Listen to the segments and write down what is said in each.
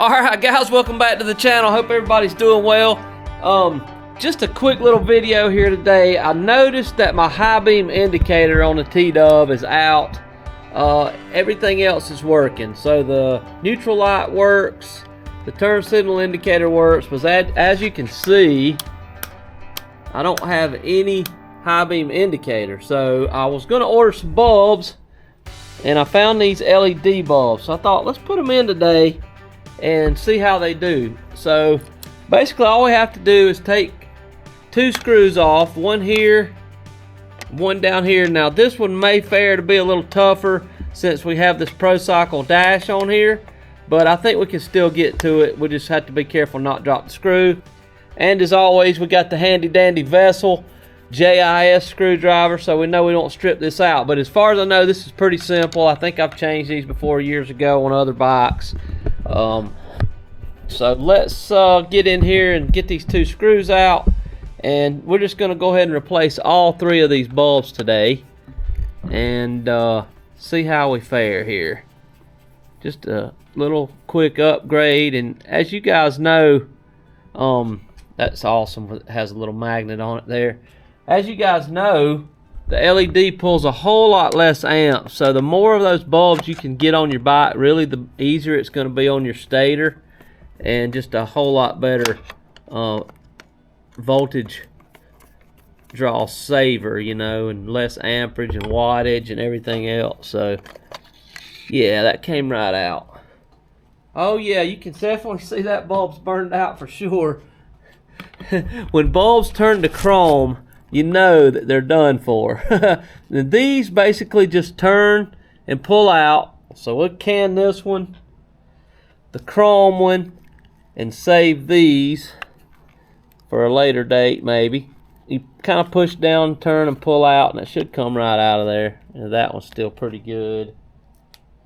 Alright guys, welcome back to the channel. Hope everybody's doing well. Just a quick little video here today. I noticed that my high beam indicator on the TW is out. Everything else is working. So the neutral light works, the turn signal indicator works, but as you can see, I don't have any high beam indicator. So I was going to order some bulbs, and I found these LED bulbs. So I thought, let's put them in today and see how they do. So basically all we have to do is take two screws off, one here, one down here. Now this one may fare to be a little tougher since we have this ProCycle dash on here, but I think we can still get to it. We just have to be careful not to drop the screw. And as always, we got the handy dandy Vessel JIS screwdriver, so we know we don't strip this out. But as far as I know, this is pretty simple. I think I've changed these before years ago on other bikes. So let's get in here and get these two screws out, and we're just going to go ahead and replace all three of these bulbs today and see how we fare here. Just a little quick upgrade, and as you guys know, that's awesome. It has a little magnet on it there. As you guys know, the LED pulls a whole lot less amps, so the more of those bulbs you can get on your bike, really the easier it's going to be on your stator, and just a whole lot better voltage draw saver, you know, and less amperage and wattage and everything else. So yeah, that came right out. Oh yeah, you can definitely see that bulb's burned out for sure. When bulbs turn to chrome, you know that they're done for. These basically just turn and pull out. So we'll can this one, the chrome one, and save these for a later date maybe. You kind of push down, turn, and pull out, and it should come right out of there. And that one's still pretty good.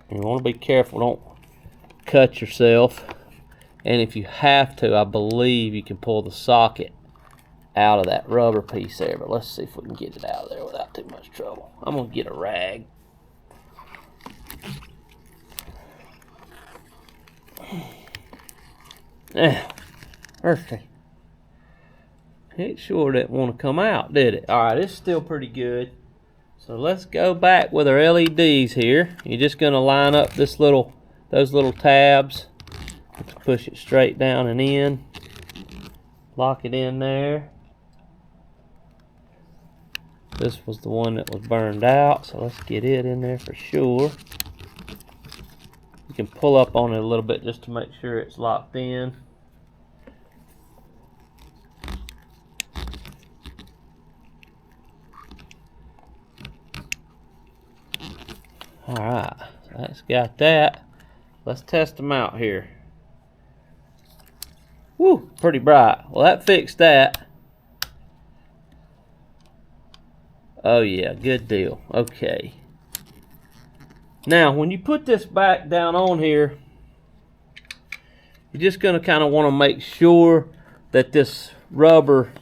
You want to be careful, don't cut yourself. And if you have to, I believe you can pull the socket out of that rubber piece there, but let's see if we can get it out of there without too much trouble. I'm gonna get a rag. Perfect. It sure didn't want to come out, did it? Alright, it's still pretty good. So let's go back with our LEDs here. You're just gonna line up those little tabs. Let's push it straight down and in. Lock it in there. This was the one that was burned out, so let's get it in there for sure. You can pull up on it a little bit just to make sure it's locked in. Alright, so that's got that. Let's test them out here. Woo, pretty bright. Well, that fixed that. Oh yeah, good deal. Okay. Now, when you put this back down on here, you're just going to kind of want to make sure that this rubber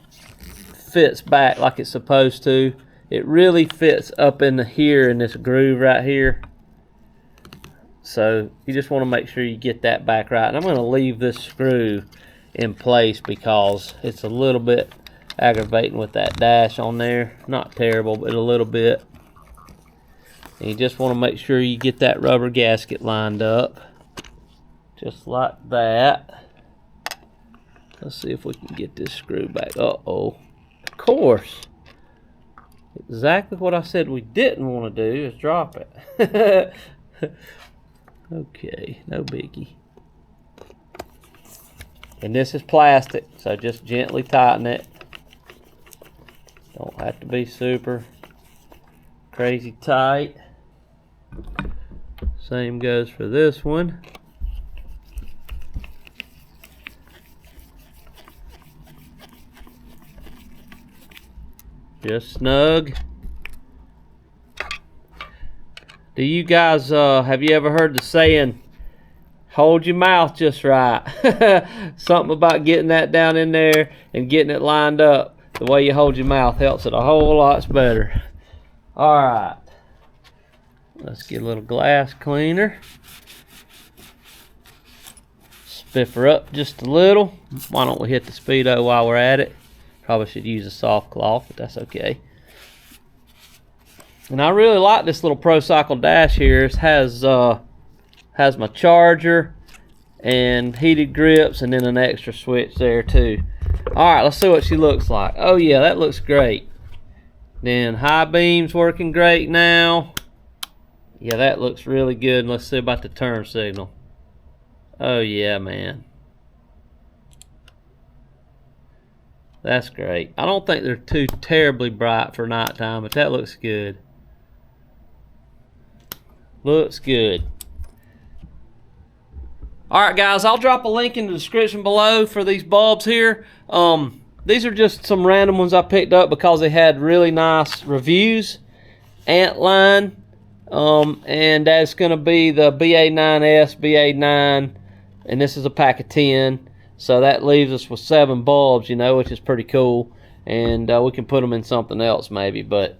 fits back like it's supposed to. It really fits up in here in this groove right here. So you just want to make sure you get that back right. And I'm going to leave this screw in place because it's a little bit aggravating with that dash on there. Not terrible, but a little bit. And you just want to make sure you get that rubber gasket lined up just like that. Let's see if we can get this screw back. Uh-oh. Of course. Exactly what I said we didn't want to do is drop it. Okay, no biggie. And this is plastic, so just gently tighten it. Don't have to be super crazy tight. Same goes for this one. Just snug. Do you guys, have you ever heard the saying, hold your mouth just right? Something about getting that down in there and getting it lined up. The way you hold your mouth helps it a whole lot better. Alright. Let's get a little glass cleaner. spiff her up just a little. Why don't we hit the speedo while we're at it? Probably should use a soft cloth, but that's okay. And I really like this little Pro Cycle dash here. It has my charger and heated grips, and then an extra switch there too. All right, let's see what she looks like. Oh yeah, that looks great. Then high beam's working great now. Yeah, that looks really good. Let's see about the turn signal. Oh yeah, man. That's great. I don't think they're too terribly bright for nighttime, but that looks good. Looks good. Alright guys, I'll drop a link in the description below for these bulbs here. These are just some random ones I picked up because they had really nice reviews. Antline, and that's going to be the BA9S, BA9, and this is a pack of 10. So that leaves us with 7 bulbs, you know, which is pretty cool. And we can put them in something else maybe, but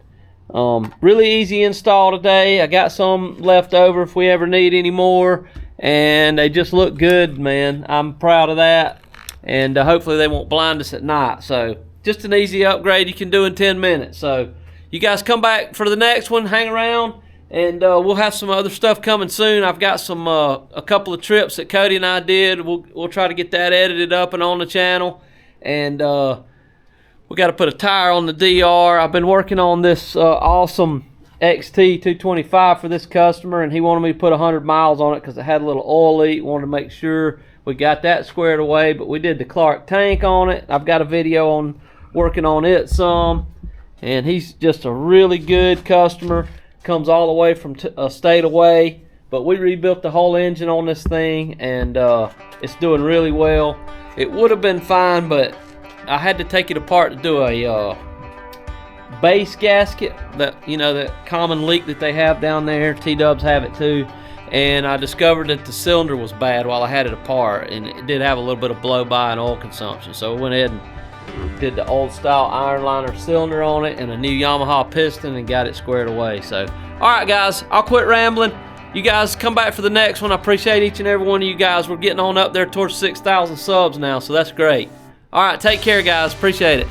really easy install today. I got some left over if we ever need any more, and they just look good, man. I'm proud of that, and hopefully they won't blind us at night. So just an easy upgrade you can do in 10 minutes. So you guys come back for the next one, hang around, and we'll have some other stuff coming soon. I've got some a couple of trips that Cody and I did. We'll try to get that edited up and on the channel, and we got to put a tire on the DR. I've been working on this awesome XT225 for this customer, and he wanted me to put 100 miles on it because it had a little oil leak. Wanted to make sure we got that squared away, but we did the Clark tank on it. I've got a video on working on it some, and he's just a really good customer. Comes all the way from a state away, but we rebuilt the whole engine on this thing, and it's doing really well. It would have been fine, but I had to take it apart to do a base gasket, that, you know, that common leak that they have down there. T-dubs have it too, and I discovered that the cylinder was bad while I had it apart, and it did have a little bit of blow by and oil consumption. So we went ahead and did the old style iron liner cylinder on it and a new Yamaha piston and got it squared away. So all right guys, I'll quit rambling. You guys come back for the next one. I appreciate each and every one of you guys. We're getting on up there towards 6,000 subs now, so that's great. All right, take care guys, appreciate it.